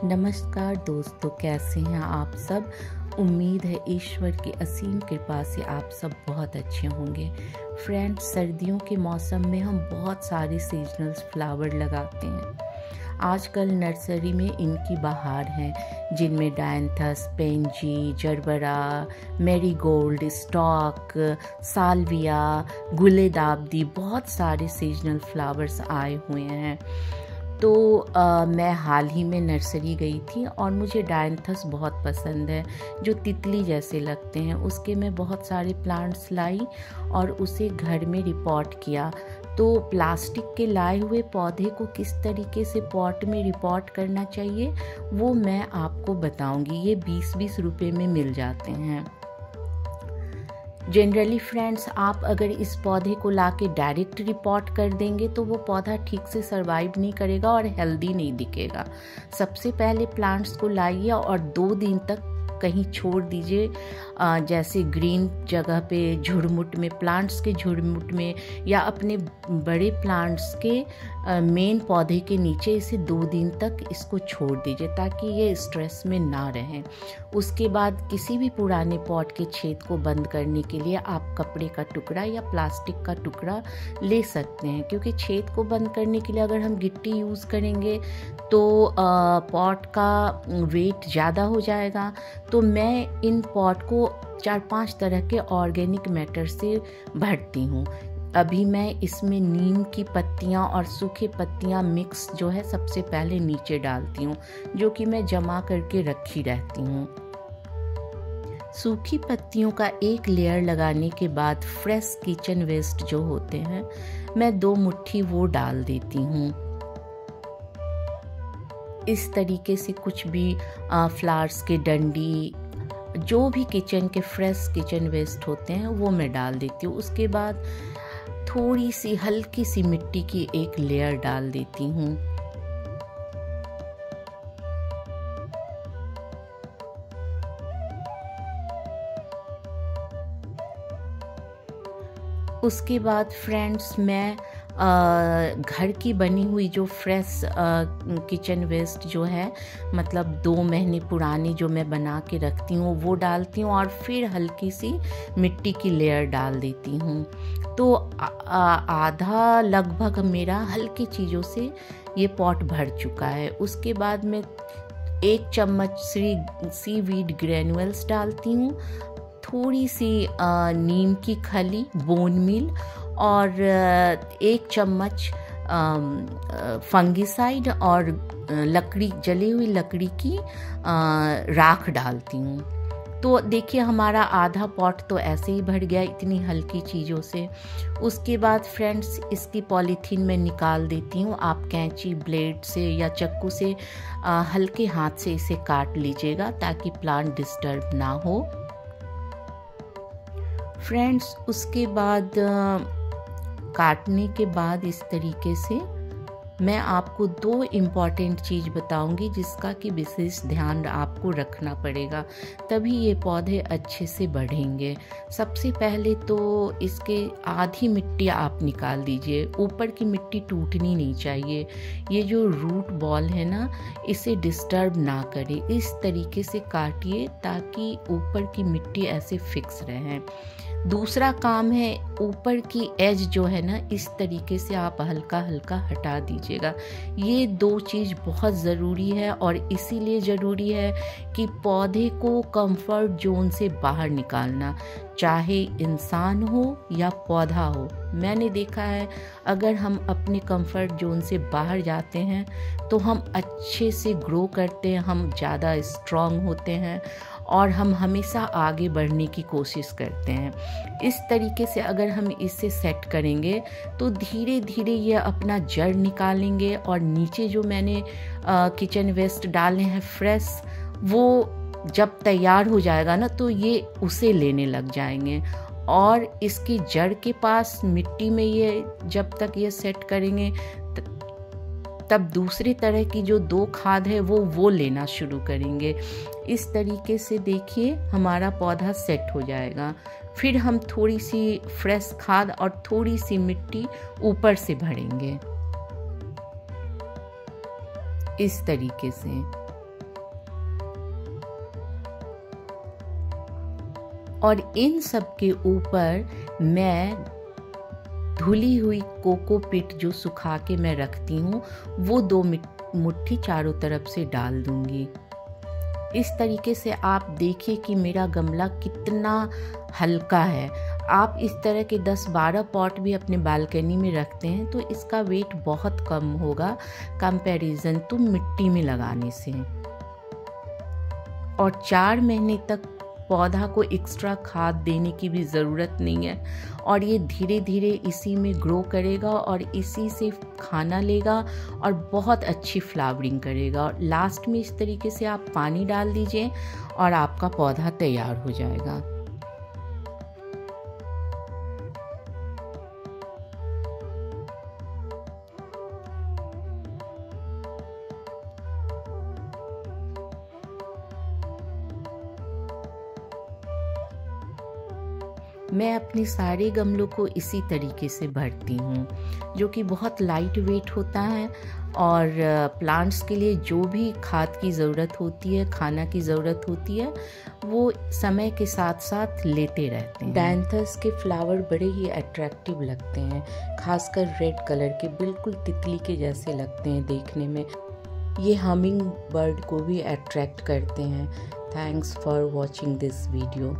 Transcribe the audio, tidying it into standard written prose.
नमस्कार दोस्तों, कैसे हैं आप सब। उम्मीद है ईश्वर की असीम कृपा से आप सब बहुत अच्छे होंगे। फ्रेंड्स, सर्दियों के मौसम में हम बहुत सारे सीजनल फ्लावर लगाते हैं। आजकल नर्सरी में इनकी बहार है, जिनमें dianthus, pansy, gerbera, marigold, stock, salvia, गुलेदाबदी, बहुत सारे सीजनल फ्लावर्स आए हुए हैं। तो मैं हाल ही में नर्सरी गई थी और मुझे डायंथस बहुत पसंद है, जो तितली जैसे लगते हैं। उसके मैं बहुत सारे प्लांट्स लाई और उसे घर में रिपोर्ट किया। तो प्लास्टिक के लाए हुए पौधे को किस तरीके से पॉट में रिपोर्ट करना चाहिए वो मैं आपको बताऊंगी। ये 20-20 रुपए में मिल जाते हैं। जनरली फ्रेंड्स, आप अगर इस पौधे को लाके डायरेक्ट रिपोर्ट कर देंगे तो वो पौधा ठीक से सरवाइव नहीं करेगा और हेल्दी नहीं दिखेगा। सबसे पहले प्लांट्स को लाइए और 2 दिन तक कहीं छोड़ दीजिए, जैसे ग्रीन जगह पे, झुरमुट में, प्लांट्स के झुरमुट में, या अपने बड़े प्लांट्स के मेन पौधे के नीचे इसे 2 दिन तक इसको छोड़ दीजिए, ताकि ये स्ट्रेस में ना रहें। उसके बाद किसी भी पुराने पॉट के छेद को बंद करने के लिए आप कपड़े का टुकड़ा या प्लास्टिक का टुकड़ा ले सकते हैं, क्योंकि छेद को बंद करने के लिए अगर हम गिट्टी यूज़ करेंगे तो पॉट का वेट ज़्यादा हो जाएगा। तो मैं इन पॉट को 4-5 तरह के ऑर्गेनिक मैटर से भरती हूँ। अभी मैं इसमें नीम की पत्तियाँ और सूखे पत्तियाँ मिक्स जो है सबसे पहले नीचे डालती हूँ, जो कि मैं जमा करके रखी रहती हूँ। सूखी पत्तियों का एक लेयर लगाने के बाद फ्रेश किचन वेस्ट जो होते हैं, मैं 2 मुट्ठी वो डाल देती हूँ। इस तरीके से कुछ भी फ्लावर्स के डंडी, जो भी किचन के फ्रेश किचन वेस्ट होते हैं वो मैं डाल देती हूँ। उसके बाद थोड़ी सी हल्की सी मिट्टी की एक लेयर डाल देती हूँ। उसके बाद फ्रेंड्स, मैं घर की बनी हुई जो फ्रेश किचन वेस्ट जो है, मतलब 2 महीने पुरानी जो मैं बना के रखती हूँ वो डालती हूँ, और फिर हल्की सी मिट्टी की लेयर डाल देती हूँ। तो आधा लगभग मेरा हल्की चीज़ों से ये पॉट भर चुका है। उसके बाद मैं 1 चम्मच सीवीड ग्रेन्युल्स डालती हूँ, थोड़ी सी नीम की खली, बोन मील, और 1 चम्मच फंगिसाइड और जली हुई लकड़ी की राख डालती हूँ। तो देखिए, हमारा आधा पॉट तो ऐसे ही भर गया इतनी हल्की चीज़ों से। उसके बाद फ्रेंड्स, इसकी पॉलीथीन में निकाल देती हूँ। आप कैंची, ब्लेड से या चाकू से हल्के हाथ से इसे काट लीजिएगा, ताकि प्लांट डिस्टर्ब ना हो। फ्रेंड्स, उसके बाद काटने के बाद इस तरीके से मैं आपको 2 इम्पॉर्टेंट चीज़ बताऊंगी, जिसका कि विशेष ध्यान आपको रखना पड़ेगा, तभी ये पौधे अच्छे से बढ़ेंगे। सबसे पहले तो इसके आधी मिट्टी आप निकाल दीजिए। ऊपर की मिट्टी टूटनी नहीं चाहिए। ये जो रूट बॉल है ना, इसे डिस्टर्ब ना करे। इस तरीके से काटिए ताकि ऊपर की मिट्टी ऐसे फिक्स रहे। दूसरा काम है, ऊपर की एज जो है ना, इस तरीके से आप हल्का हल्का हटा दीजिएगा। ये 2 चीज़ बहुत ज़रूरी है, और इसीलिए ज़रूरी है कि पौधे को कंफर्ट जोन से बाहर निकालना, चाहे इंसान हो या पौधा हो। मैंने देखा है, अगर हम अपने कंफर्ट जोन से बाहर जाते हैं तो हम अच्छे से ग्रो करते हैं, हम ज़्यादा स्ट्रांग होते हैं, और हम हमेशा आगे बढ़ने की कोशिश करते हैं। इस तरीके से अगर हम इसे सेट करेंगे तो धीरे धीरे ये अपना जड़ निकालेंगे, और नीचे जो मैंने किचन वेस्ट डाले हैं फ्रेश, वो जब तैयार हो जाएगा ना, तो ये उसे लेने लग जाएंगे। और इसकी जड़ के पास मिट्टी में ये जब तक ये सेट करेंगे, तब दूसरे तरह की जो 2 खाद है वो लेना शुरू करेंगे। इस तरीके से देखिए, हमारा पौधा सेट हो जाएगा। फिर हम थोड़ी सी फ्रेश खाद और थोड़ी सी मिट्टी ऊपर से भरेंगे, इस तरीके से। और इन सब के ऊपर मैं धुली हुई कोकोपीट जो सुखा के मैं रखती हूँ वो 2 मुट्ठी चारों तरफ से डाल दूंगी। इस तरीके से आप देखिए कि मेरा गमला कितना हल्का है। आप इस तरह के 10-12 पॉट भी अपने बालकनी में रखते हैं तो इसका वेट बहुत कम होगा कंपैरिजन टू मिट्टी में लगाने से। और 4 महीने तक पौधा को एक्स्ट्रा खाद देने की भी ज़रूरत नहीं है और ये धीरे धीरे इसी में ग्रो करेगा और इसी से खाना लेगा और बहुत अच्छी फ्लावरिंग करेगा। और लास्ट में इस तरीके से आप पानी डाल दीजिए और आपका पौधा तैयार हो जाएगा। मैं अपने सारे गमलों को इसी तरीके से भरती हूँ जो कि बहुत लाइट वेट होता है और प्लांट्स के लिए जो भी खाद की ज़रूरत होती है, खाना की ज़रूरत होती है, वो समय के साथ साथ लेते रहते हैं। डायंथस के फ्लावर बड़े ही अट्रैक्टिव लगते हैं, खासकर रेड कलर के, बिल्कुल तितली के जैसे लगते हैं देखने में। ये हमिंग बर्ड को भी अट्रैक्ट करते हैं। Thanks for watching this video.